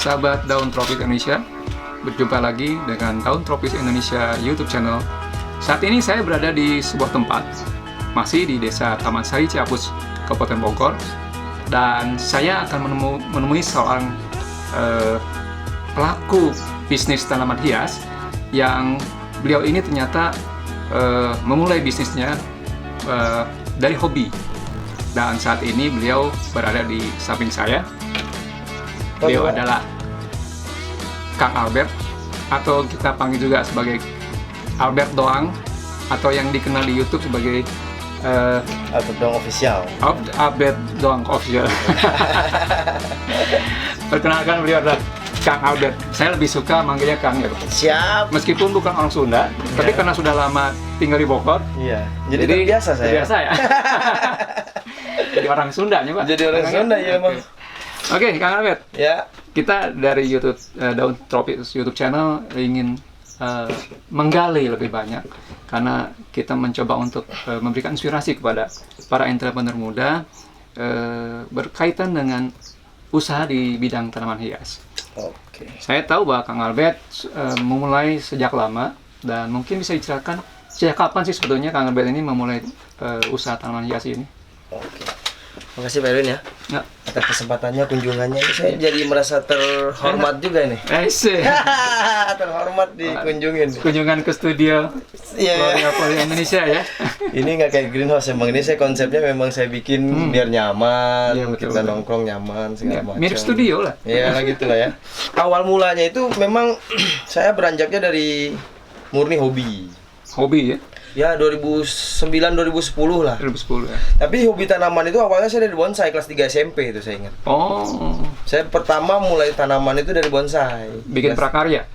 sahabat Daun Tropis Indonesia. Berjumpa lagi dengan Daun Tropis Indonesia YouTube channel. Saat ini saya berada di sebuah tempat, masih di Desa Taman Sari Ciapus, Kabupaten Bogor. Dan saya akan menemui seorang pelaku bisnis tanaman hias yang beliau ini ternyata memulai bisnisnya dari hobi. Dan saat ini beliau berada di samping saya. Beliau adalah Kang Albert, atau kita panggil juga sebagai Albert Doang, atau yang dikenal di YouTube sebagai Albert Doang Official. Albert Doang Official. Perkenalkan, beliau adalah Kang Albert. Saya lebih suka manggilnya Kang ya. Siap. Meskipun bukan orang Sunda, tapi karena sudah lama tinggal di Bogor. Iya. Jadi terbiasa saya. Terbiasa ya. Jadi orang Sundanya, Pak. Jadi orang Sunda ya, Bang. Oke, Kang Albert. Ya. Kita dari YouTube Daun Tropis YouTube channel ingin menggali lebih banyak, karena kita mencoba untuk memberikan inspirasi kepada para entrepreneur muda berkaitan dengan usaha di bidang tanaman hias. Oke. Saya tahu bahwa Kang Albert memulai sejak lama, dan mungkin bisa diceritakan sejak kapan sih sebetulnya Kang Albert ini memulai usaha tanaman hias ini? Oke. Makasih Pak Erwin ya. Ya. Atas kesempatannya, kunjungannya. Saya jadi merasa terhormat juga ini. Terhormat dikunjungin. Kunjungan ke studio Gloria Poli Indonesia ya. Ini nggak kayak greenhouse emang, ini saya konsepnya memang saya bikin biar nyaman, Ya, betul, kita betul. nongkrong nyaman segala macam. Mirip studio lah. Ya gitu lah ya. Awal mulanya itu memang saya beranjaknya dari murni hobi. Hobi ya. Ya 2009-2010 lah. 2010 ya. Tapi hobi tanaman itu awalnya saya dari bonsai kelas 3 SMP itu saya ingat. Oh, Saya pertama mulai tanaman itu dari bonsai. bikin prakarya.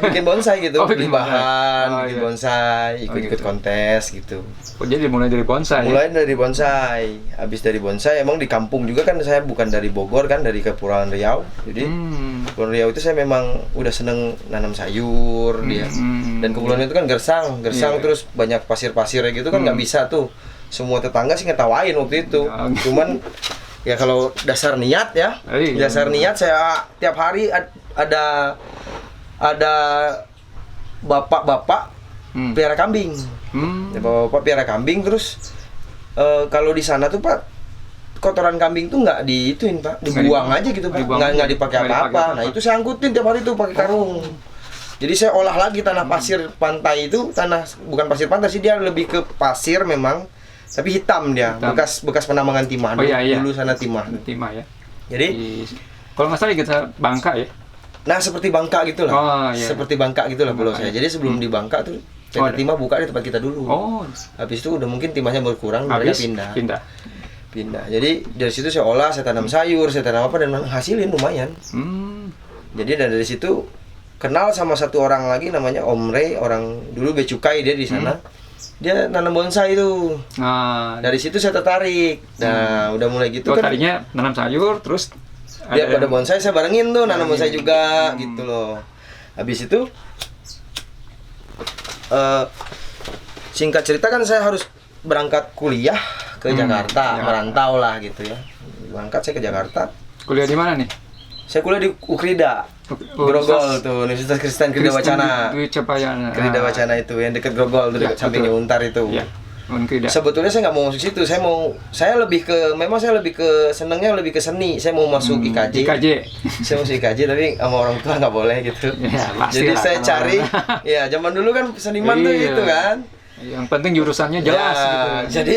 Bikin bonsai gitu, Oh, beli bikin bonsai. bahan, Oh, bikin iya. bonsai, ikut-ikut gitu. kontes gitu. Oh, jadi mulai dari bonsai. Mulai dari bonsai, habis dari bonsai emang di kampung juga kan, saya bukan dari Bogor kan, dari Kepulauan Riau. Jadi Kepulauan Riau itu saya memang udah seneng nanam sayur dia. Dan Kepulauan itu kan gersang Iya. terus banyak pasir-pasirnya gitu kan, nggak bisa tuh. Semua tetangga sih ngetawain waktu itu. Ya. Cuman ya kalau dasar niat ya, Iya. dasar niat saya tiap hari ada bapak-bapak piara kambing. Ya, bapak-bapak piara kambing, terus kalau di sana tuh Pak, kotoran kambing tuh nggak diituin Pak, dibuang aja gitu Pak, nggak dipakai apa-apa. Nah itu saya angkutin tiap hari tuh pakai karung. Jadi saya olah lagi tanah pasir pantai itu, bukan pasir pantai sih, dia lebih ke pasir memang, tapi hitam dia, bekas penambangan timah. Oh, iya. Dulu sana timah. Timah ya. Jadi kalau nggak salah kita Bangka ya. nah seperti Bangka gitu lah. Oh, iya. Seperti Bangka gitu lah pulau Bangka, saya. ya. Jadi sebelum di Bangka tuh PT Timah buka di tempat kita dulu. Oh, Habis itu udah mungkin timahnya berkurang, mereka habis pindah. Jadi dari situ saya olah, saya tanam sayur, saya tanam apa, dan hasilin lumayan. Jadi dari situ kenal sama satu orang lagi namanya Om Rey, orang dulu becukai dia di sana. Dia nanam bonsai itu. Nah, Dari situ saya tertarik. Nah, udah mulai gitu kan. tadinya nanam sayur, terus Dia pada bonsai, saya barengin tuh nanam bonsai juga gitu loh. Habis itu singkat cerita kan saya harus berangkat kuliah ke Jakarta, merantau lah gitu ya. Berangkat saya ke Jakarta. Kuliah di mana nih? Saya kuliah di Ukrida, Grogol tuh, Universitas Kristen Krida Wacana. Dwi Cepayana. Krida Wacana itu yang dekat Grogol tuh, dekat sampingnya Untar itu. Iya. Krida. Sebetulnya saya nggak mau masuk situ. Saya lebih ke senengnya lebih ke seni. Saya mau masuk IKJ. Saya masuk IKJ tapi sama orang tua nggak boleh gitu. Ya, Jadi saya cari, ya zaman dulu kan seniman tuh gitu kan. Yang penting jurusannya jelas Ya, gitu. jadi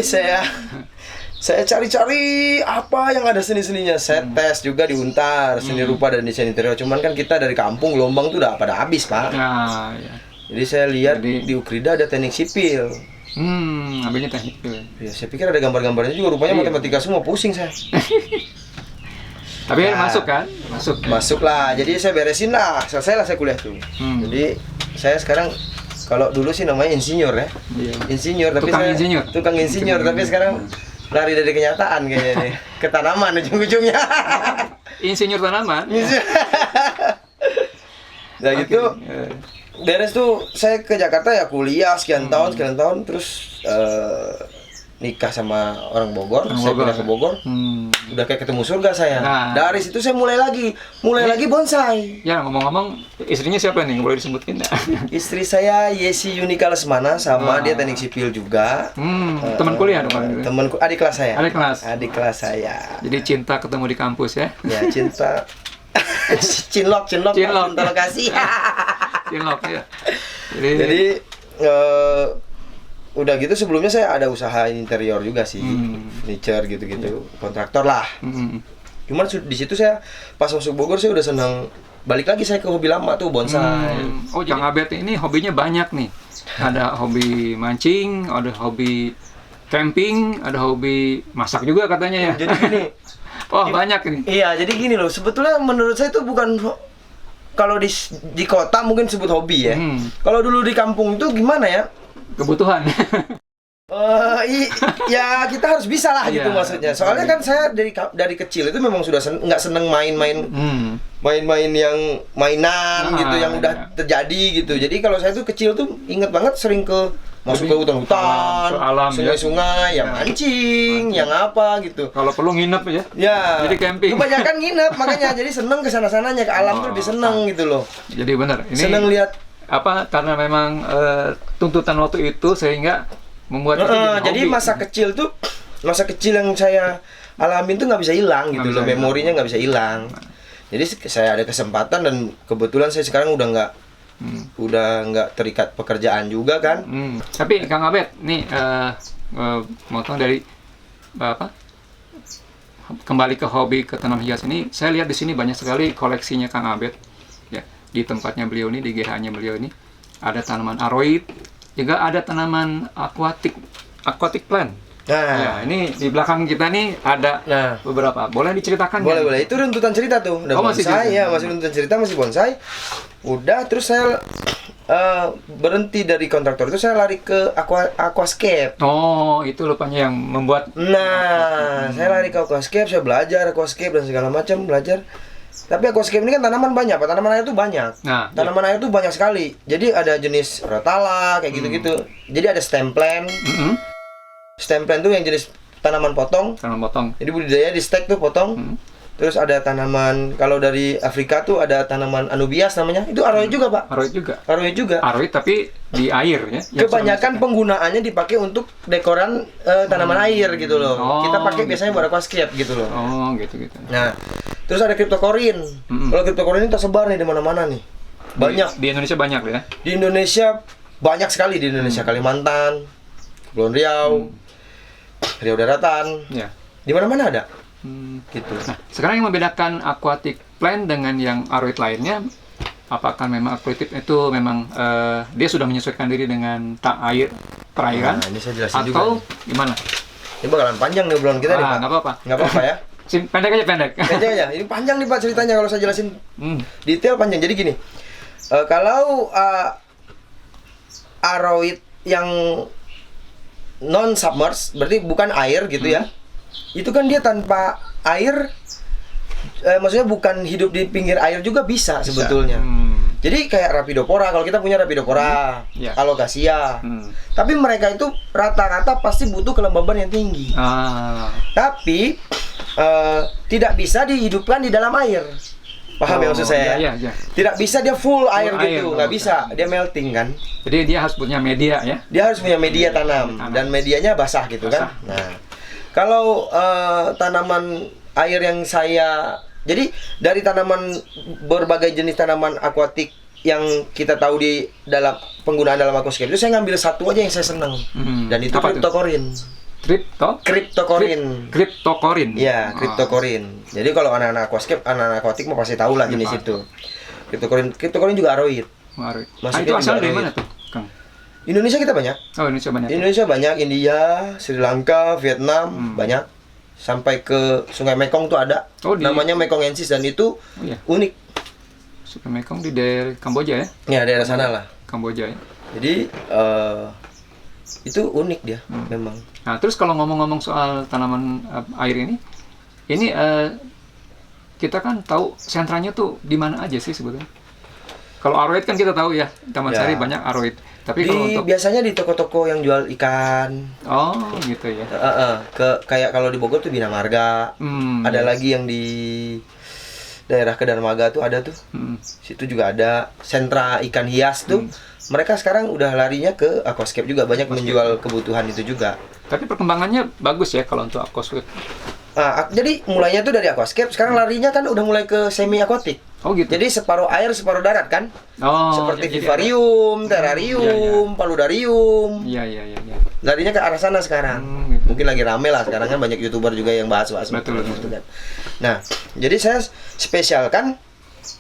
saya cari-cari apa yang ada seni-seninya. Saya tes juga di Untar, seni rupa dan desain interior. Cuman kan kita dari kampung, gelombang tuh udah pada habis Pak. Nah, ya. Jadi saya lihat di Ukrida ada teknik sipil. Ambilnya teknik tuh. Ya, saya pikir ada gambar-gambarnya juga, rupanya matematika semua, pusing saya. Tapi masuk kan? Masuk lah, jadi saya beresin lah, selesai lah saya kuliah tuh. Jadi saya sekarang, kalau dulu sih namanya insinyur ya. Iya. Insinyur, tapi tukang insinyur, tapi sekarang lari dari kenyataan kayaknya nih. Ke tanaman ujung-ujungnya. Insinyur tanaman. Nah gitu. Beres tuh saya ke Jakarta ya kuliah sekian tahun terus nikah sama orang Bogor, Orang saya Bogor. pindah ke Bogor. Udah kayak ketemu surga saya. Nah. Dari situ saya mulai lagi bonsai. Ya, ngomong-ngomong, istrinya siapa nih? Boleh disebutin nggak? Istri saya Yesi Yunika Lesmana, sama dia teknik sipil juga. Teman kuliah dong? Temanku, adik kelas saya. Adik kelas. Saya. Jadi cinta ketemu di kampus ya? Ya, cinta. Cinlok, cinta lokasi. Cinlok ya. Jadi udah gitu sebelumnya saya ada usaha interior juga sih, furniture gitu-gitu, kontraktor lah. Cuman di situ saya pas masuk Bogor saya udah senang, balik lagi saya ke hobi lama tuh, bonsai. Oh, Kang Abed ini hobinya banyak nih. Ada hobi mancing, ada hobi camping, ada hobi masak juga katanya ya. Jadi gini. Oh, banyak ini. Iya, jadi gini loh. Sebetulnya menurut saya itu bukan, kalau di kota mungkin sebut hobi ya. Kalau dulu di kampung itu gimana ya? Kebutuhan. Ya kita harus bisa lah gitu maksudnya. Soalnya kan saya dari kecil itu memang sudah nggak seneng main-main yang mainan gitu yang udah terjadi gitu. Jadi kalau saya tuh kecil tuh inget banget sering masuk ke hutan-hutan, sungai-sungai, yang mancing, yang apa gitu. Kalau perlu nginep ya. Ya. Jadi camping. Kebanyakan nginep, makanya jadi seneng kesana-sananya, ke alam tuh lebih seneng gitu loh. Jadi benar. Ini seneng lihat karena memang tuntutan waktu itu sehingga membuat jadi masa kecil yang saya alamin tuh nggak bisa hilang gitu loh, memorinya nggak bisa hilang. Jadi saya ada kesempatan dan kebetulan saya sekarang udah nggak terikat pekerjaan juga kan. Tapi Kang Abed nih motong dari kembali ke hobi ke tanaman hias ini, saya lihat di sini banyak sekali koleksinya Kang Abed. Ya, di tempatnya beliau ini, di GH-nya beliau ini ada tanaman aroid, juga ada tanaman aquatic plant. Ya, ini di belakang kita nih ada beberapa. Boleh diceritakan? Boleh. Itu runtutan cerita tuh. Udah bonsai masih runtutan cerita, masih bonsai. Udah, terus saya berhenti dari kontraktor itu, saya lari ke aquascape. Oh, itu rupanya yang membuat. Saya lari ke aquascape, saya belajar aquascape dan segala macam, belajar. Tapi aquascape ini kan tanaman banyak, Pak. Tanaman air tuh banyak. Tanaman air tuh banyak sekali. Jadi ada jenis rotala kayak gitu-gitu. Jadi ada stem plant. Stem plant tuh yang jenis tanaman potong. Jadi budidaya di stek tuh potong. Terus ada tanaman, kalau dari Afrika tuh ada tanaman anubias namanya. Itu aroid juga, Pak. Aroid juga. Aroid tapi di air ya. Kebanyakan penggunaannya dipakai untuk dekoran tanaman air gitu loh. Kita pakai biasanya buat aquascape gitu loh. Oh, gitu. Nah, terus ada cryptocorin. Kalau cryptocorin ini tersebar nih di mana-mana nih. Banyak. Di Indonesia banyak ya? Di Indonesia banyak sekali di Indonesia. Kalimantan, Kepulauan Riau, Riau Daratan. Ya. Di mana-mana ada. Gitu. Nah, sekarang yang membedakan aquatic plant dengan yang aroid lainnya, apakah memang aquatic itu memang dia sudah menyesuaikan diri dengan perairan? Ini saya jelasin atau juga gimana? Ini bakalan panjang nih obrolan kita nih, Pak. Nggak apa-apa. Nggak apa-apa ya. Pendek aja. Pendek aja. Ini panjang nih, Pak, ceritanya kalau saya jelasin detail panjang. Jadi gini, kalau aroid yang non submerged, berarti bukan air gitu ya. Itu kan dia tanpa air, maksudnya bukan hidup di pinggir air juga bisa sebetulnya. Jadi kayak Rapidopora, kalau kita punya Rapidopora, Alocasia. Tapi mereka itu rata-rata pasti butuh kelembaban yang tinggi. Tapi tidak bisa dihidupkan di dalam air. Paham ya maksud saya? Iya. Tidak bisa dia full air gitu, nggak bisa. Dia melting kan. Jadi dia harus punya media ya? Dia harus punya media tanam. Dan medianya basah gitu kan. Nah, kalau tanaman air yang jadi dari tanaman, berbagai jenis tanaman akuatik yang kita tahu di dalam penggunaan dalam aquascape itu, saya ngambil satu aja yang saya senang. Dan itu cryptocorin. Cryptocorin. Iya, cryptocorin. Jadi kalau anak-anak aquascape, anak-anak aquatik mau pasti tahu lah jenis itu. Cryptocorin juga aroid. Itu asal dari mana tuh, Kang? Indonesia kita banyak. Oh, Indonesia banyak. Indonesia banyak, India, Sri Lanka, Vietnam, banyak. Sampai ke Sungai Mekong tuh ada. Namanya Mekongensis dan itu unik. Sungai Mekong di daerah Kamboja ya? Ya, daerah sana lah. Kamboja ya. Jadi itu unik dia memang. Nah, terus kalau ngomong-ngomong soal tanaman air ini kita kan tahu sentranya tuh di mana aja sih sebetulnya? Kalau aroid kan kita tahu ya, Taman Sari banyak aroid. Tapi kalau untuk biasanya di toko-toko yang jual ikan. Oh, gitu ya. Kayak kalau di Bogor tuh Bina Marga. Ada lagi yang di daerah Kedarmaga tuh ada tuh. Situ juga ada sentra ikan hias tuh. Mereka sekarang udah larinya ke aquascape juga, banyak menjual kebutuhan itu juga. Tapi perkembangannya bagus ya kalau untuk aquascape. Jadi mulainya tuh dari aquascape, sekarang larinya kan udah mulai ke semi aquatic. Oh gitu. Jadi separuh air, separuh darat kan? Oh, seperti vivarium, terrarium, paludarium. Iya. Larinya ke arah sana sekarang. Gitu. Mungkin lagi rame lah sekarang kan, banyak YouTuber juga yang bahas-bahas betul. kan. Nah, jadi saya spesialkan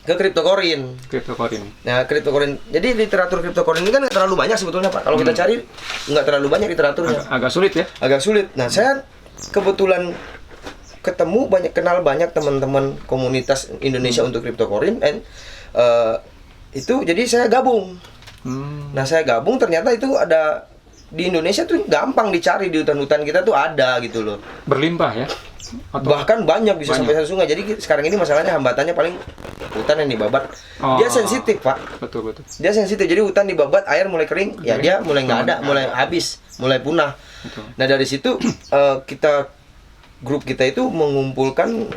ke cryptocurrency. Nah, cryptocurrency. Jadi literatur cryptocurrency ini kan nggak terlalu banyak sebetulnya, Pak. Kalau kita cari nggak terlalu banyak literaturnya. Agak sulit ya? Agak sulit. Nah, saya kebetulan kenal banyak teman-teman komunitas Indonesia untuk cryptocurrency, itu jadi saya gabung. Nah, saya gabung ternyata itu ada di Indonesia tuh gampang dicari, di hutan-hutan kita tuh ada gitu loh. Berlimpah ya? Bahkan banyak bisa sampai satu sungai. Jadi sekarang ini masalahnya hambatannya paling hutan yang dibabat. Dia sensitif, Pak. Betul. Dia sensitif. Jadi hutan dibabat, air mulai kering, ya dia mulai nggak ada, mulai habis, mulai punah. Betul. Nah, dari situ grup kita itu mengumpulkan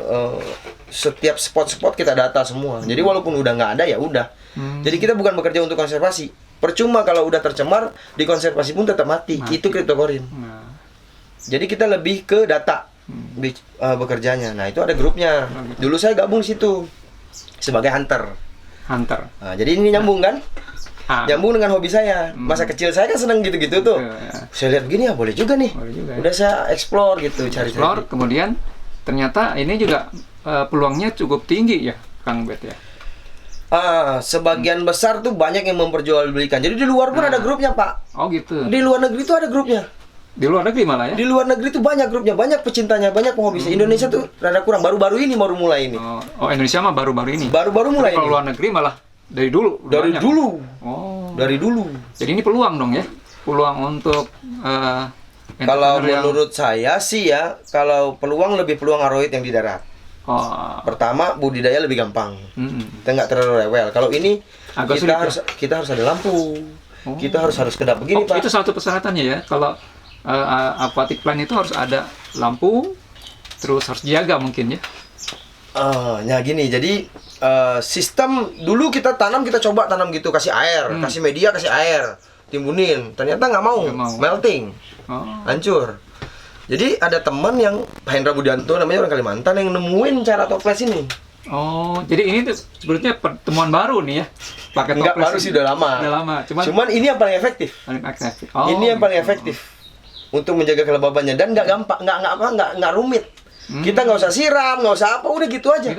setiap spot-spot kita data semua. Jadi walaupun udah nggak ada ya udah. Jadi kita bukan bekerja untuk konservasi. Percuma kalau udah tercemar, di konservasi pun tetap mati. Itu cryptocurrency. Jadi kita lebih ke data bekerjanya. Nah, itu ada grupnya. Dulu saya gabung situ sebagai hunter. Nah, jadi ini nyambung kan? Nyambung dengan hobi saya. Masa kecil saya kan seneng gitu-gitu tuh. Saya lihat begini ya boleh juga nih. Udah saya explore gitu, cari. Kemudian ternyata ini juga peluangnya cukup tinggi ya, Kang Bet ya. Sebagian besar tuh banyak yang memperjualbelikan. Jadi di luar pun ada grupnya, Pak. Oh gitu. Di luar negeri tuh ada grupnya. Di luar negeri malah ya? Di luar negeri tuh banyak grupnya, banyak pecintanya, banyak penghobisnya. Indonesia tuh rada kurang. Baru-baru ini baru mulai ini. Oh, Indonesia mah baru-baru ini. Baru-baru mulai. Kalau luar negeri malah dari dulu. Dari dulu. Oh. Dari dulu. Jadi ini peluang dong ya? Peluang untuk kalau menurut saya sih ya, kalau peluang lebih peluang aroid yang di darat. Pertama, budidaya lebih gampang. Kita nggak terlalu rewel. Kalau ini kita harus ada lampu. Kita harus kedap begini, Pak. Itu satu persyaratannya ya. Kalau aquatic plant itu harus ada lampu, terus harus dijaga mungkin ya. Nah gini, jadi sistem dulu kita coba tanam gitu, kasih air, kasih media, kasih air, timbunin, ternyata nggak mau, melting, hancur. Jadi ada teman yang Pak Hendra Budianto namanya, orang Kalimantan, yang nemuin cara toples ini. Oh, jadi ini tuh sebetulnya pertemuan baru nih ya, pakai toples. Nggak baru sih, udah lama. Cuman ini yang paling efektif. Ini yang paling efektif untuk menjaga kelembabannya, dan nggak gampang, nggak rumit. Kita nggak usah siram, nggak usah apa, udah gitu aja.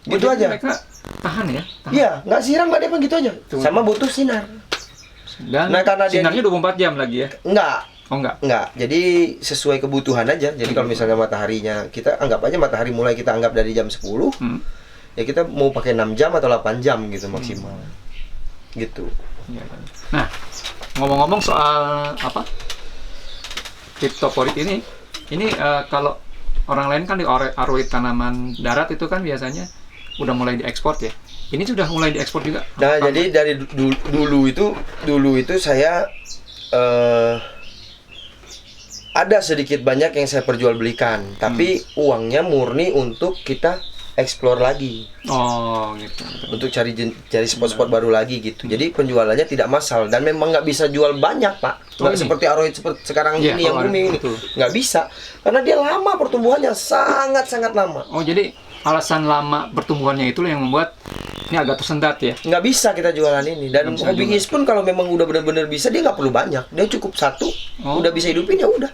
Gitu aja. Mereka tahan ya? Iya, nggak siram, nggak apa, gitu aja. Sama butuh sinar. Dan karena sinarnya 24 jam lagi ya? Enggak. Jadi sesuai kebutuhan aja. Jadi kalau misalnya mataharinya, kita anggap aja matahari mulai kita anggap dari jam 10. Ya kita mau pakai 6 jam atau 8 jam gitu maksimal. Gitu. Nah, ngomong-ngomong soal apa? Cryptocurrency ini kalau orang lain kan di aroid tanaman darat itu kan biasanya udah mulai diekspor ya. Ini sudah mulai diekspor juga. Nah, jadi dari dulu itu saya ada sedikit banyak yang saya perjualbelikan, tapi uangnya murni untuk kita explore lagi. Oh, gitu. Untuk cari spot-spot baru lagi gitu. Jadi penjualannya tidak massal, dan memang nggak bisa jual banyak, Pak. Nggak seperti aroid seperti sekarang ini yang booming ini. Nggak bisa, karena dia lama pertumbuhannya, sangat lama. Oh, jadi alasan lama pertumbuhannya itu yang membuat ini agak tersendat ya? Nggak bisa kita jualan ini. Dan hobiis pun kalau memang udah benar-benar bisa, dia nggak perlu banyak. Dia cukup satu, udah bisa hidupin ya udah.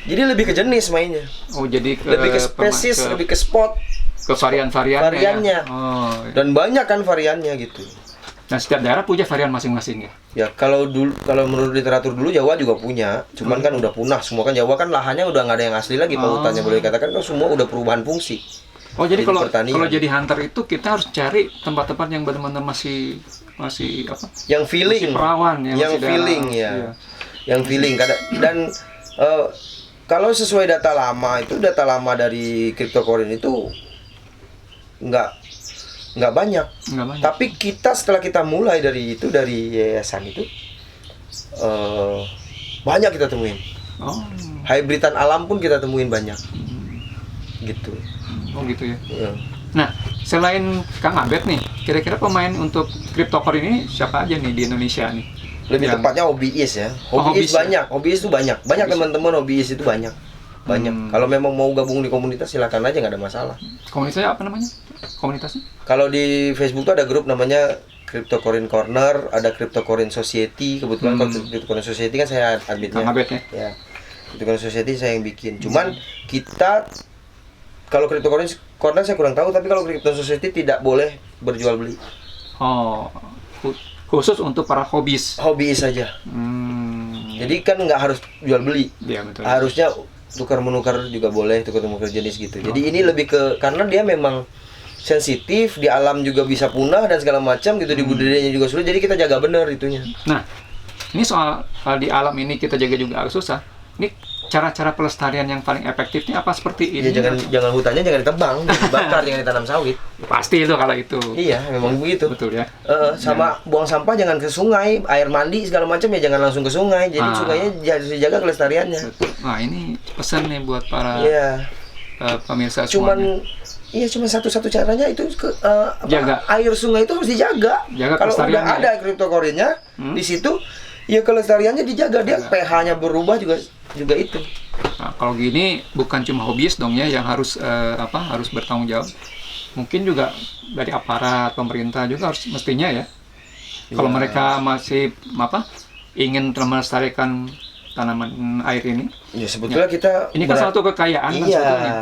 Jadi lebih ke jenis mainnya. Oh, jadi lebih ke spesies, lebih ke spot, ke variannya. Ya? Dan banyak kan variannya gitu. Nah, setiap daerah punya varian masing-masing ya? Ya, kalau menurut literatur dulu Jawa juga punya, cuman kan udah punah semua kan. Jawa kan lahannya udah nggak ada yang asli lagi, pautannya boleh dikatakan kan semua udah perubahan fungsi. Oh, jadi kalau jadi hunter itu kita harus cari tempat-tempat yang benar-benar masih apa? Yang feeling, masih perawan ya, yang feeling ya. Iya. Yang feeling dan kalau sesuai data lama dari cryptocurrency itu nggak banyak. Tapi setelah kita mulai dari yayasan itu, banyak kita temuin. Oh. Hybridan alam pun kita temuin banyak. Gitu. Oh gitu ya. Ya. Nah, selain Kang Abed nih, kira-kira pemain untuk cryptocurrency ini siapa aja nih di Indonesia nih? Lebih tepatnya hobiis ya. Hobiis banyak. Hobiis itu banyak. Banyak teman-teman hobiis itu banyak. Kalau memang mau gabung di komunitas silakan aja, nggak ada masalah. Komunitasnya apa namanya? Komunitasnya? Kalau di Facebook tuh ada grup namanya Cryptocurrency Corner, ada Cryptocurrency Society. Kebetulan kalau Cryptocurrency Society kan saya adminnya. Kang Abed ya? Ya. Cryptocurrency Society saya yang bikin. Cuman kita kalau Cryptocurrency Corner saya kurang tahu, tapi kalau Cryptocurrency Society tidak boleh berjual beli. Oh, khusus untuk para hobiis. Hobiis saja. Jadi kan nggak harus jual beli. Iya betul. Harusnya tukar menukar juga boleh, tukar menukar jenis gitu. Jadi ini lebih ke karena dia memang sensitif, di alam juga bisa punah dan segala macam gitu, di budidayanya juga sulit. Jadi kita jaga bener itunya. Nah, ini soal di alam ini kita jaga juga agak susah. Ini cara-cara pelestarian yang paling efektifnya apa seperti ini? Ya, jangan hutannya jangan ditebang, jangan dibakar, jangan ditanam sawit. Pasti itu kalau itu. Iya, memang begitu. Betul ya. Sama buang sampah jangan ke sungai, air mandi segala macam ya jangan langsung ke sungai. Jadi sungainya harus dijaga kelestariannya. Betul. Nah, ini pesan nih buat para pemirsa semuanya. Cuma satu-satu caranya itu jaga air sungai itu harus dijaga. Kalau udah ada cryptocurrency-nya di situ, ya kelestariannya dijaga. Dia pH-nya berubah juga itu. Nah, kalau gini bukan cuma hobiis dong ya yang harus harus bertanggung jawab. Mungkin juga dari aparat pemerintah juga harus mestinya ya. Kalau mereka masih ingin melestarikan tanaman air ini. Ya sebetulnya kita ini kan satu kekayaan kan sebetulnya.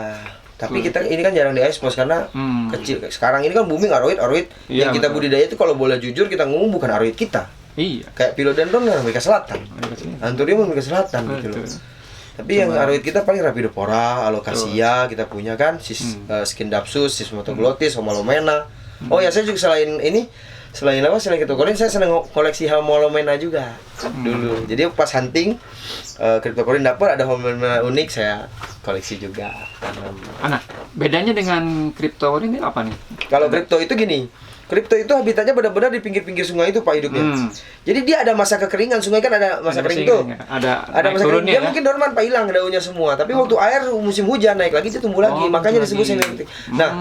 Tapi kita ini kan jarang diekspos karena kecil. Sekarang ini kan booming aroid. Yang kita budidaya itu kalau boleh jujur kita ngomong bukan aroid kita. Iya. Kayak philodendron yang Amerika Selatan. Anthurium Amerika Selatan gitu loh. Tapi yang aroid kita paling Rhapidopora, Alocasia kita punya kan, Scindapsus, Sismotoglotis, Homolomena. Oh ya saya juga selain cryptocurrency saya senang koleksi Homolomena juga dulu. Jadi pas hunting cryptocurrency dapur ada Homolomena unik saya koleksi juga. Nah, bedanya dengan cryptocurrency ini apa nih? Kalau crypto itu gini. Kripto itu habitatnya benar-benar di pinggir-pinggir sungai itu Pak hidupnya. Jadi dia ada masa kekeringan, sungai kan ada masa kering tuh. Ada masa kering. Dia mungkin dorman Pak, hilang daunnya semua. Tapi waktu air musim hujan naik lagi dia tumbuh lagi. Makanya disebut semi-aquatic. Nah,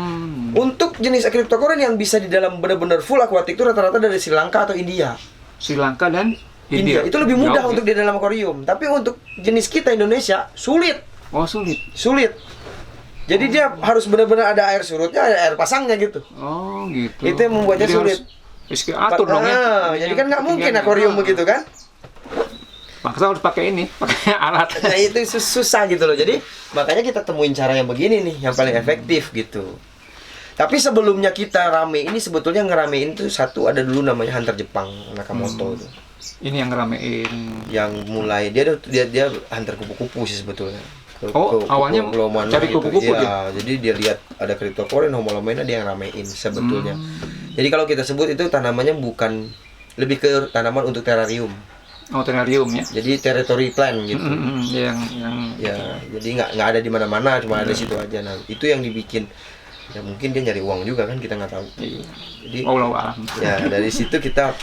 untuk jenis cryptocurrency yang bisa di dalam benar-benar full aquatic itu rata-rata dari Sri Lanka atau India. Sri Lanka dan India. Itu lebih mudah untuk di dalam akuarium. Tapi untuk jenis kita Indonesia sulit. Oh, sulit. Jadi dia harus benar-benar ada air surutnya, ada air pasangnya gitu. Oh gitu. Itu yang membuatnya sulit. Atur dong ya. Jadi kan nggak mungkin akuarium begitu kan? Makanya harus pakai alat. Nah itu susah gitu loh. Jadi makanya kita temuin cara yang begini nih, yang paling efektif gitu. Tapi sebelumnya kita rame ini sebetulnya ngeramein tuh ada dulu namanya Hunter Jepang, Nakamoto itu. Ini yang ngeramein. Yang mulai dia hunter kupu-kupu sih sebetulnya. Awalnya cari kupu-kupu gitu. Ya, jadi dia lihat ada cryptocurrency Homolomena dia yang ramein sebetulnya. Jadi kalau kita sebut itu tanamannya bukan, lebih ke tanaman untuk terrarium. Oh, terrarium ya. Jadi territory plant gitu. Ya, jadi nggak ada di mana-mana, cuma ada di situ aja. Nah, itu yang dibikin. Ya mungkin dia nyari uang juga kan, kita nggak tahu. Jadi ya dari situ kita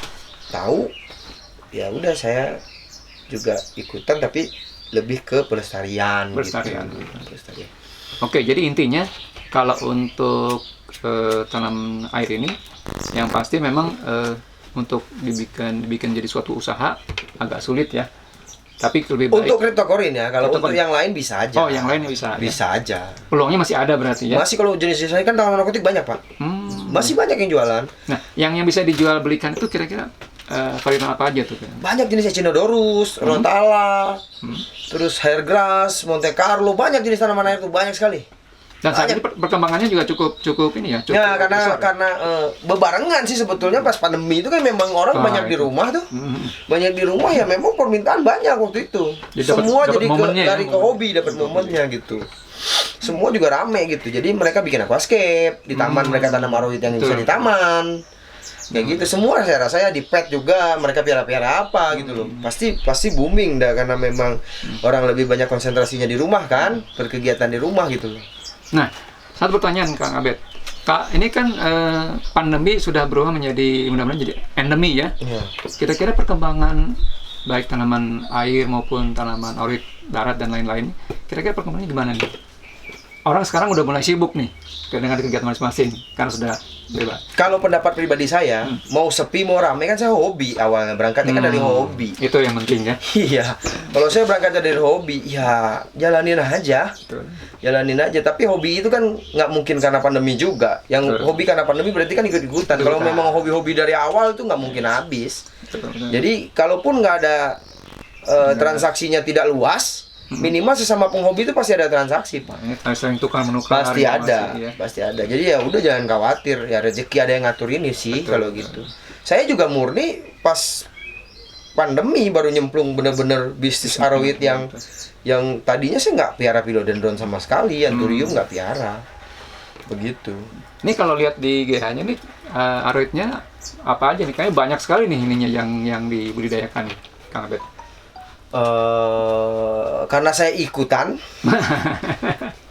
tahu. Ya udah saya juga ikutan tapi lebih ke pelestarian. Gitu. Oke, jadi intinya kalau untuk tanam air ini yang pasti memang untuk dibikin jadi suatu usaha agak sulit ya. Tapi lebih baik untuk cryptocurrency ya. Kalau untuk yang lain bisa aja. Oh, yang lain bisa aja. Peluangnya masih ada berarti ya. Masih kalau jenis saya kan tanaman narkotik banyak, Pak. Masih banyak yang jualan. Nah, yang bisa dijual belikan itu kira-kira varian apa aja tuh? Banyak jenisnya, Echinodorus, Rotala, terus Hairgrass, Monte Carlo, banyak jenis tanaman air tuh, banyak sekali. Dan saat ini perkembangannya juga cukup ini ya. Ya karena bebarengan sih sebetulnya pas pandemi itu kan memang orang banyak di rumah tuh, banyak di rumah ya memang permintaan banyak waktu itu. Jadi semua jadi lari ke hobi, dapat momennya gitu. Semua juga rame gitu. Jadi mereka bikin aquascape di taman, mereka tanam aroid yang bisa di taman. Kayak gitu semua saya rasa ya di pet juga mereka piara-piara apa gitu loh. Pasti booming dah karena memang orang lebih banyak konsentrasinya di rumah kan, berkegiatan di rumah gitu loh. Nah, satu pertanyaan Kang Abed. Kak, ini kan pandemi sudah berubah menjadi mudah-mudahan jadi endemi ya. Kira-kira perkembangan baik tanaman air maupun tanaman aroid darat dan lain-lain, kira-kira perkembangannya gimana nih? Orang sekarang udah mulai sibuk nih dengan kegiatan masing-masing, karena sudah bebas. Kalau pendapat pribadi saya, mau sepi mau rame kan saya hobi awalnya, berangkatnya kan dari hobi. Itu yang penting ya. Iya, kalau saya berangkat dari hobi, ya jalanin aja. Betul. Jalanin aja, tapi hobi itu kan nggak mungkin karena pandemi juga. Yang Betul. hobi karena pandemi berarti kan ikut-ikutan. Kalau memang hobi-hobi dari awal itu nggak mungkin habis. Betul. Jadi kalaupun nggak ada transaksinya tidak luas, minimal sesama penghobi itu pasti ada transaksi, Pak. Saling tukar menukar. Pasti ada, ya. pasti ada. Jadi ya udah jangan khawatir, ya rezeki ada yang ngatur ini sih. Betul, kalau gitu. Saya juga murni pas pandemi baru nyemplung bener-bener bisnis aroid yang tadinya saya nggak piara philodendron sama sekali, anthurium nggak piara. Begitu. Ini kalau lihat di GH-nya nih, aroidnya apa aja nih? Kayaknya banyak sekali nih ininya yang dibudidayakan, Kang Abed. Karena saya ikutan,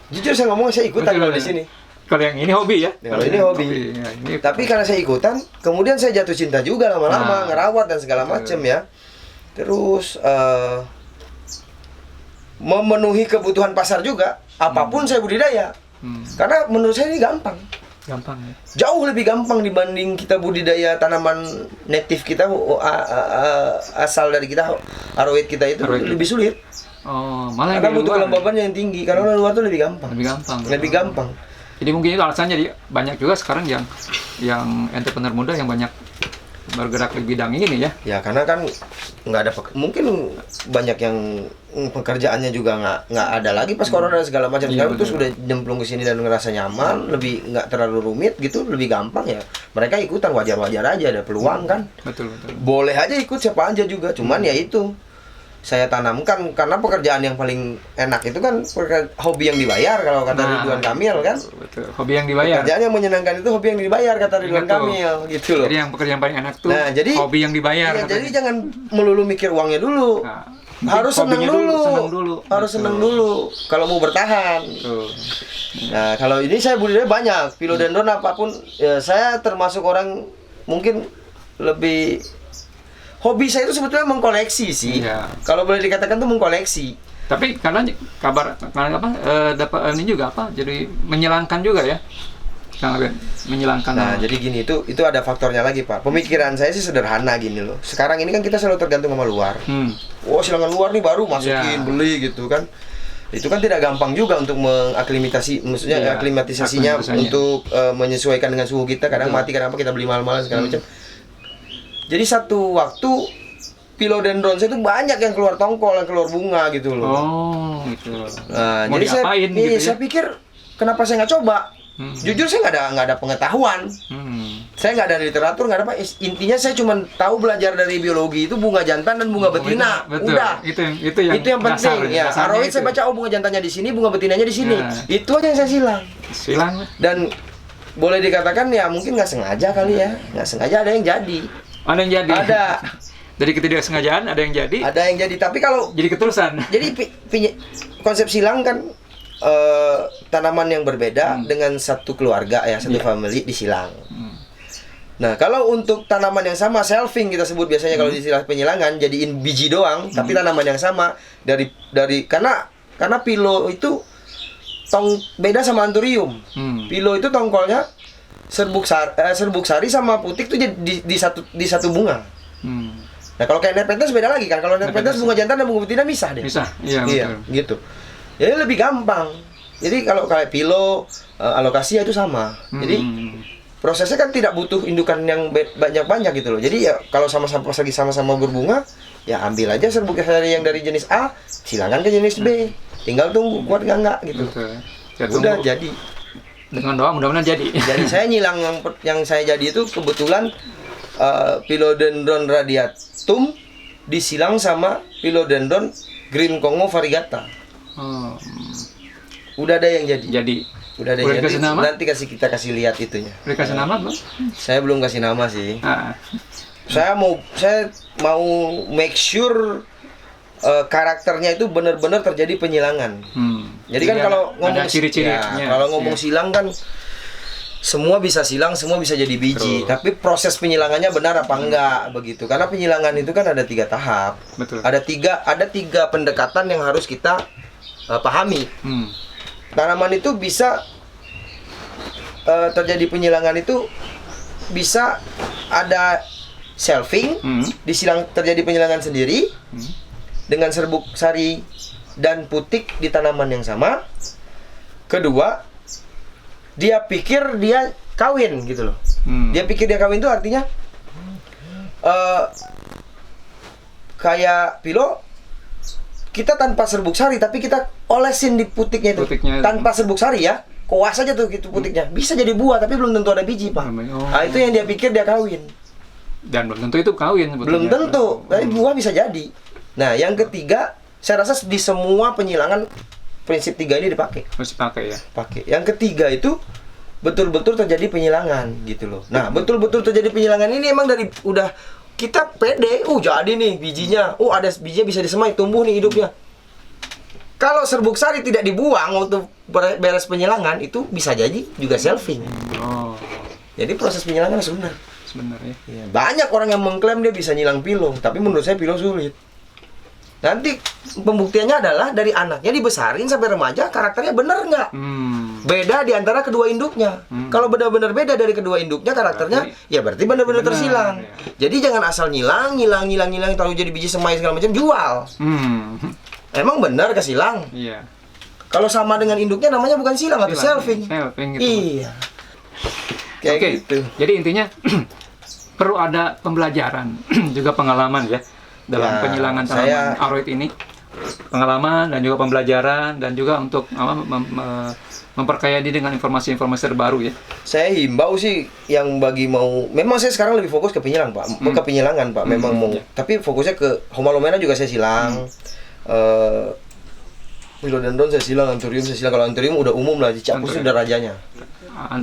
jujur saya ngomong saya ikutan kalau di sini. Kalau yang ini hobi ya? Kalau ini hobi. Ya, ini Tapi karena saya ikutan, kemudian saya jatuh cinta juga lama-lama, ngerawat dan segala macam ya. Terus memenuhi kebutuhan pasar juga, apapun saya budidaya. Karena menurut saya ini gampang. Gampang ya? Jauh lebih gampang dibanding kita budidaya tanaman native kita, asal dari kita, aroid kita itu lebih sulit. Oh, malah Karena yang butuh kelembaban yang tinggi, karena orang luar itu lebih gampang. Lebih gampang. Jadi mungkin itu alasannya, jadi banyak juga sekarang yang entrepreneur muda yang banyak bergerak di bidang ini ya. Ya karena kan nggak ada mungkin banyak yang pekerjaannya juga nggak ada lagi pas corona dan segala macam. Sekarang terus udah nyemplung ke sini dan ngerasa nyaman, lebih nggak terlalu rumit gitu, lebih gampang ya. Mereka ikutan wajar-wajar aja, ada peluang kan. Betul. Boleh aja ikut siapa aja juga, cuman ya itu saya tanamkan karena pekerjaan yang paling enak itu kan hobi yang dibayar kalau kata Ridwan Kamil kan. Betul. Hobi yang dibayar. Pekerjaan yang menyenangkan itu hobi yang dibayar kata Ridwan Kamil gitu loh. Jadi yang pekerjaan paling enak tuh hobi yang dibayar. Iya, jadi jangan melulu mikir uangnya dulu. Nah, harus seneng dulu. Harus seneng dulu kalau mau bertahan. Betul. Nah, kalau ini saya budidaya banyak, philodendron apapun ya, saya termasuk orang mungkin lebih hobi saya itu sebetulnya mengkoleksi sih. Iya. Kalau boleh dikatakan tuh mengkoleksi. Tapi karena kabar dapat ini juga apa? Jadi menyenangkan juga ya. Kang Abed, menyenangkan. Nah, jadi gini itu ada faktornya lagi, Pak. Pemikiran saya sih sederhana gini loh. Sekarang ini kan kita selalu tergantung sama luar. Silangan luar nih baru masukin, beli gitu kan. Itu kan tidak gampang juga untuk maksudnya aklimatisasinya untuk menyesuaikan dengan suhu kita. Kadang mati, kadang apa kita beli mahal-mahal segala macam. Jadi satu waktu philodendron saya itu banyak yang keluar tongkol, yang keluar bunga gitu loh. Oh, gitu. Nah, mau jadi diapain gitu ya? saya pikir kenapa saya nggak coba? Jujur saya nggak ada pengetahuan. Saya nggak ada literatur, nggak ada apa. Intinya saya cuma tahu belajar dari biologi itu bunga jantan dan bunga betina. Betul. Udah. Itu yang penting. Ya, aroid saya baca bunga jantannya di sini, bunga betinanya di sini. Itu aja yang saya silang. Dan boleh dikatakan ya mungkin nggak sengaja kali ya, nggak sengaja ada yang jadi. Ada yang jadi. Ada. Dari ketidaksengajaan ada yang jadi. Ada yang jadi. Tapi kalau jadi ketulusan. Jadi konsep silang kan tanaman yang berbeda dengan satu keluarga ya, satu family disilang. Nah, kalau untuk tanaman yang sama selfing kita sebut biasanya kalau di istilah penyilangan jadiin biji doang, tapi tanaman yang sama dari karena pilo itu beda sama anthurium. Pilo itu tongkolnya serbuk sari sama putik tuh di satu bunga. Nah, kalau kayak Nepenthes beda lagi kan. Kalau Nepenthes bunga jantan dan bunga betina misah deh. Misah. Iya, gitu. Jadi lebih gampang. Jadi kalau kayak pilo alokasi itu sama. Jadi prosesnya kan tidak butuh indukan yang banyak-banyak gitu loh. Jadi ya kalau sama-sama berbunga, ya ambil aja serbuk sari yang dari jenis A, silangkan ke jenis B. Tinggal tunggu kuat enggak gitu. Udah jadi. Dengan doa mudah-mudahan jadi. Jadi saya nyilang yang saya jadi itu kebetulan philodendron radiatum disilang sama philodendron green Congo variegata. Udah ada yang jadi. Udah ada yang jadi. Nanti kita kasih lihat itunya. Udah kasih nama belum? Saya belum kasih nama sih. Saya mau make sure karakternya itu benar-benar terjadi penyilangan. Jadi kan kalau ngomong ciri-cirinya. Kalau ngomong silang kan semua bisa silang, semua bisa jadi biji. Betul. Tapi proses penyilangannya benar apa enggak begitu? Karena penyilangan itu kan ada 3 tahap. Betul. Ada tiga pendekatan yang harus kita pahami. Tanaman itu bisa terjadi penyilangan itu bisa ada selfing, disilang terjadi penyilangan sendiri dengan serbuk sari dan putik di tanaman yang sama. Kedua, dia pikir dia kawin gitu loh. Dia pikir dia kawin itu artinya kayak pilo, kita tanpa serbuk sari tapi kita olesin di putiknya itu. Tanpa serbuk sari ya, koas aja tuh gitu putiknya. Bisa jadi buah tapi belum tentu ada biji, Pak. Nah, itu yang dia pikir dia kawin. Dan belum tentu itu kawin sebetulnya. Belum tentu, tapi buah bisa jadi. Nah, yang ketiga, saya rasa di semua penyilangan prinsip 3 ini dipakai. Masih pakai ya. Pakai. Yang ketiga itu betul-betul terjadi penyilangan gitu loh. Nah, betul-betul terjadi penyilangan ini emang dari udah kita pede, jadi nih bijinya. Ada bijinya bisa disemai, tumbuh nih hidupnya. Kalau serbuk sari tidak dibuang waktu beres penyilangan, itu bisa jadi juga selfing. Jadi proses penyilangan benar. Sebenarnya. Ya, banyak orang yang mengklaim dia bisa nyilang pilo, tapi menurut saya pilo sulit. Nanti pembuktiannya adalah dari anaknya dibesarin sampai remaja, karakternya benar nggak? Beda di antara kedua induknya. Kalau benar-benar beda dari kedua induknya karakternya, ya berarti benar-benar tersilang. Ya. Jadi jangan asal nyilang, tahu jadi biji semai segala macam, jual. Emang benar kesilang? Iya. Kalau sama dengan induknya namanya bukan silang, atau selfing. Selfing gitu. Iya. Kayak gitu. Jadi intinya perlu ada pembelajaran juga pengalaman ya dalam penyilangan tanaman aroid ini, pengalaman dan juga pembelajaran dan juga untuk memperkaya diri dengan informasi-informasi terbaru ya. Saya himbau sih yang bagi mau, memang saya sekarang lebih fokus ke penyilang Pak, ke penyilangan Pak, memang mau. Tapi fokusnya ke Homalomena juga saya silang, Philodendron saya silang, Anthurium saya silang. Kalau Anthurium udah umum lah, di Ciapus udah rajanya.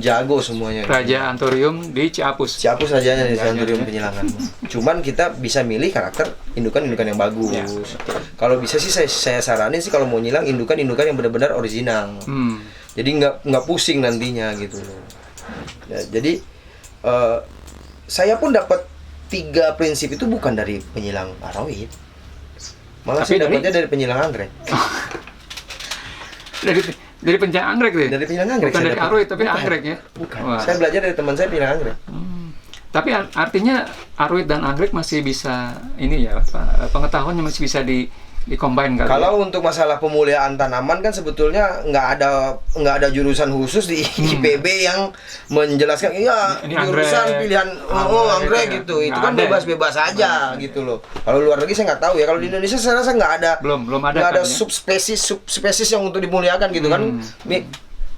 Jago semuanya. Raja Anthurium di Ciapus. Ciapus rajanya di Anthurium penyilangan. Cuman kita bisa milih karakter indukan-indukan yang bagus. Ya. Kalau bisa sih saya saranin sih kalau mau nyilang indukan-indukan yang benar-benar original. Jadi nggak pusing nantinya gitu loh. Ya, jadi saya pun dapat 3 prinsip itu bukan dari penyilang aroid. Malah saya dapatnya dari penyilang anggrek. Dari penyilang anggrek deh? Dari penyilang anggrek. Bukan dari aroid, tapi anggrek ya? Bukan. Wah. Saya belajar dari teman saya penyilang anggrek. Tapi artinya aroid dan anggrek masih bisa, ini ya, pengetahuannya masih bisa di-combine kali. Kalau untuk masalah pemuliaan tanaman kan sebetulnya nggak ada jurusan khusus di IPB yang menjelaskan ini jurusan pilihan anggrek gitu. Itu kan bebas-bebas aja gitu loh. Kalau luar negeri saya nggak tahu ya. Kalau di Indonesia saya rasa nggak ada. Belum ada. Nggak ada subspesies yang untuk dimuliakan gitu kan.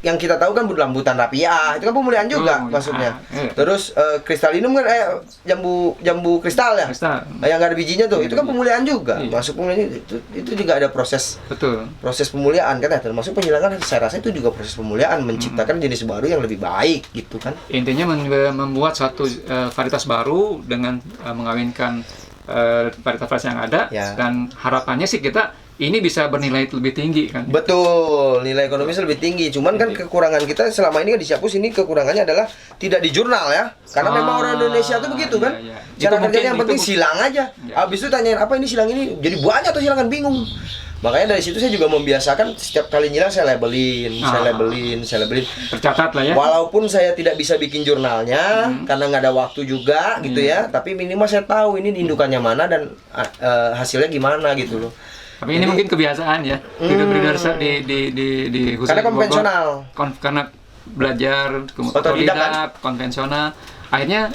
Yang kita tahu kan rambutan rapia, itu kan pemuliaan juga maksudnya. Terus kristalinum kan jambu kristal ya. Yang nggak ada bijinya tuh, itu kan pemuliaan juga. Masuk pemuliaan itu juga ada proses. Betul. Proses pemuliaan kan ya, termasuk penyilangan saya rasa itu juga proses pemuliaan, menciptakan jenis baru yang lebih baik gitu kan. Intinya membuat satu varietas baru dengan mengawinkan varietas yang ada dan harapannya sih kita ini bisa bernilai lebih tinggi kan? Betul, nilai ekonomis lebih tinggi. Cuman kan kekurangan kita selama ini kan di Ciapus ini kekurangannya adalah tidak di jurnal ya. Karena memang orang Indonesia tuh begitu kan. Cara kerjanya yang penting silang aja. Habis itu tanyain apa ini silang ini, jadi banyak tuh silangan bingung. Makanya dari situ saya juga membiasakan setiap kali nyilang saya labelin. Tercatat lah ya. Walaupun saya tidak bisa bikin jurnalnya karena nggak ada waktu juga gitu ya. Tapi minimal saya tahu ini indukannya mana dan hasilnya gimana gitu loh. Tapi ini mungkin kebiasaan ya, breeder di khusus karena konvensional. Karena belajar otodidak, konvensional, akhirnya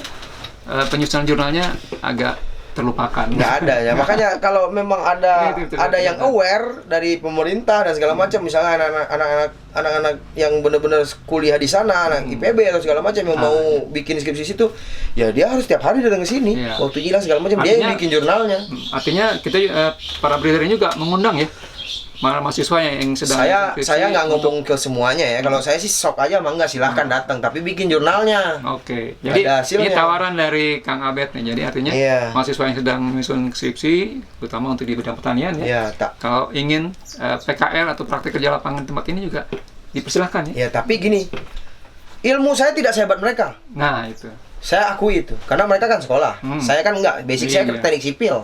penyusunan jurnalnya agak terlupakan. Nggak ada ya, makanya kalau memang ada yang aware dari pemerintah dan segala macam, misalnya anak-anak yang benar-benar kuliah di sana, anak IPB atau segala macam yang mau bikin skripsi situ, ya dia harus tiap hari datang ke sini. Waktu hilang segala macam dia yang bikin jurnalnya. Artinya kita para breeder ini juga mengundang ya mahasiswa yang sedang saya nggak ngomong ke semuanya ya. Kalau saya sih sok aja mah nggak, silahkan datang, tapi bikin jurnalnya. Oke. Jadi ini tawaran dari Kang Abed nih. Jadi artinya mahasiswa yang sedang menyusun skripsi, terutama untuk di bidang pertanian ya. Kalau ingin PKL atau praktik kerja lapangan tempat ini juga dipersilahkan ya. Ya tapi gini, ilmu saya tidak sehebat mereka. Nah, itu. Saya akui itu, karena mereka kan sekolah. Saya kan enggak, basic saya Iya. teknik sipil.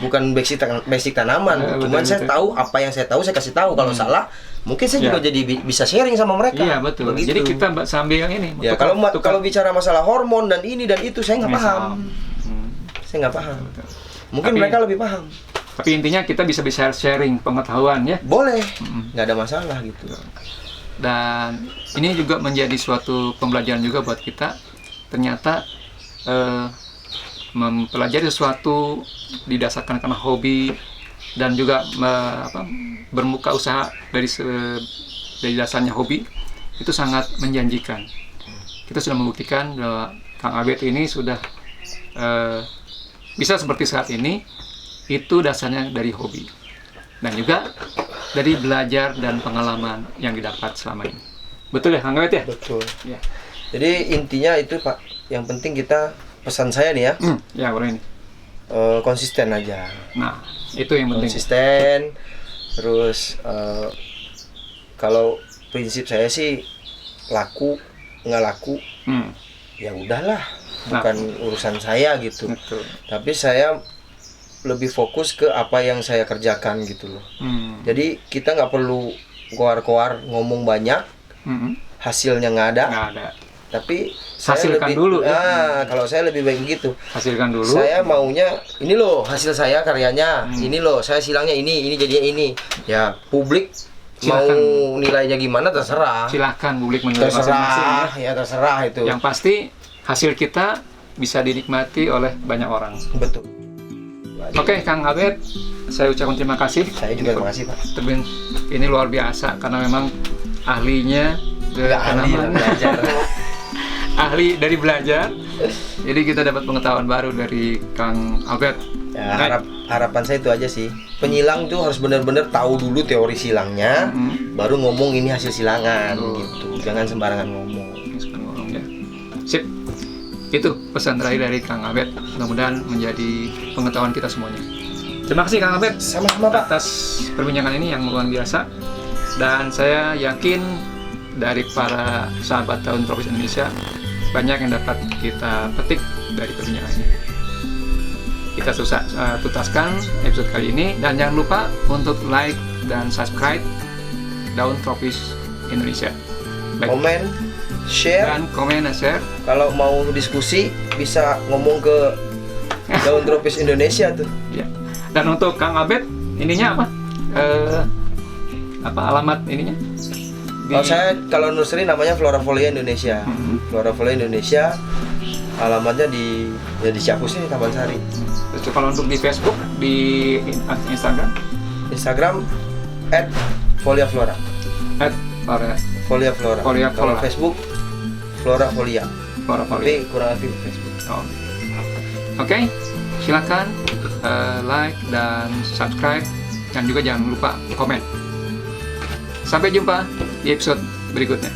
Bukan basic tanaman. Cuman saya tahu apa yang saya tahu, saya kasih tahu. Kalau salah, mungkin saya juga jadi bisa sharing sama mereka. Iya, betul. Begitu. Jadi kita sambil yang ini. Ya, kalau bicara masalah hormon dan ini dan itu, saya nggak paham. Saya nggak paham. Mungkin mereka lebih paham. Tapi intinya kita bisa sharing pengetahuan ya. Boleh, nggak ada masalah gitu. Dan ini juga menjadi suatu pembelajaran juga buat kita. Ternyata mempelajari sesuatu didasarkan karena hobi dan juga bermuka usaha dari dasarnya hobi itu sangat menjanjikan. Kita sudah membuktikan bahwa Kang Abed ini sudah bisa seperti saat ini itu dasarnya dari hobi dan juga dari belajar dan pengalaman yang didapat selama ini. Betul ya Kang Abed ya? Betul. Ya. Jadi intinya itu Pak, yang penting kita, pesan saya nih ya, Ya bro ini. Konsisten aja. Nah itu yang penting. Konsisten. Terus kalau prinsip saya sih laku nggak laku, ya udahlah, bukan urusan saya gitu. Betul. Tapi saya lebih fokus ke apa yang saya kerjakan gitu loh. Jadi kita nggak perlu koar-koar ngomong banyak, hasilnya nggak ada. Nggak ada. Tapi Hasilkan dulu. Kalau saya lebih baik gitu. Hasilkan dulu. Saya maunya ini loh hasil saya karyanya, ini loh saya silangnya ini jadinya ini. Ya publik Silakan. mau nilainya gimana terserah. Silahkan publik menilai masing-masing ya. Ya terserah itu. Yang pasti hasil kita bisa dinikmati oleh banyak orang. Betul. Oke, Kang Abed, saya ucapkan terima kasih. Saya juga terima kasih Pak. Ini luar biasa karena memang ahlinya Nggak ahli lah, belajar. ahli dari belajar. Jadi kita dapat pengetahuan baru dari Kang Abed. Ya, harapan saya itu aja sih. Penyilang tuh harus benar-benar tahu dulu teori silangnya, baru ngomong ini hasil silangan gitu. Jangan sembarangan ngomong. Ya. Sip. Itu pesan terakhir dari Kang Abed. Mudah-mudahan menjadi pengetahuan kita semuanya. Terima kasih Kang Abed. Sama-sama Pak. Atas perbincangan ini yang luar biasa. Dan saya yakin dari para sahabat tahun tropis Indonesia banyak yang dapat kita petik dari perbincangan ini. Kita tutaskan episode kali ini dan jangan lupa untuk like dan subscribe Daun Tropis Indonesia. Baik. Komen, share. Dan komen dan share. Kalau mau diskusi bisa ngomong ke Daun Tropis Indonesia tuh. Ya. Dan untuk Kang Abed ininya apa? Apa alamat ininya? Kalau saya kalau nursery namanya Flora-Folia Indonesia. Flora-Folia Indonesia. Alamatnya di Ciapus nih, Taman Sari. Terus kalau untuk di Facebook, di Instagram, @foliaflora. Folia Flora. Folia Kalau Flora. Facebook Flora-Folia. Folia. Tapi kurang aktif Facebook. Oh. Oke, silakan like dan subscribe dan juga jangan lupa komen. Sampai jumpa di episode berikutnya.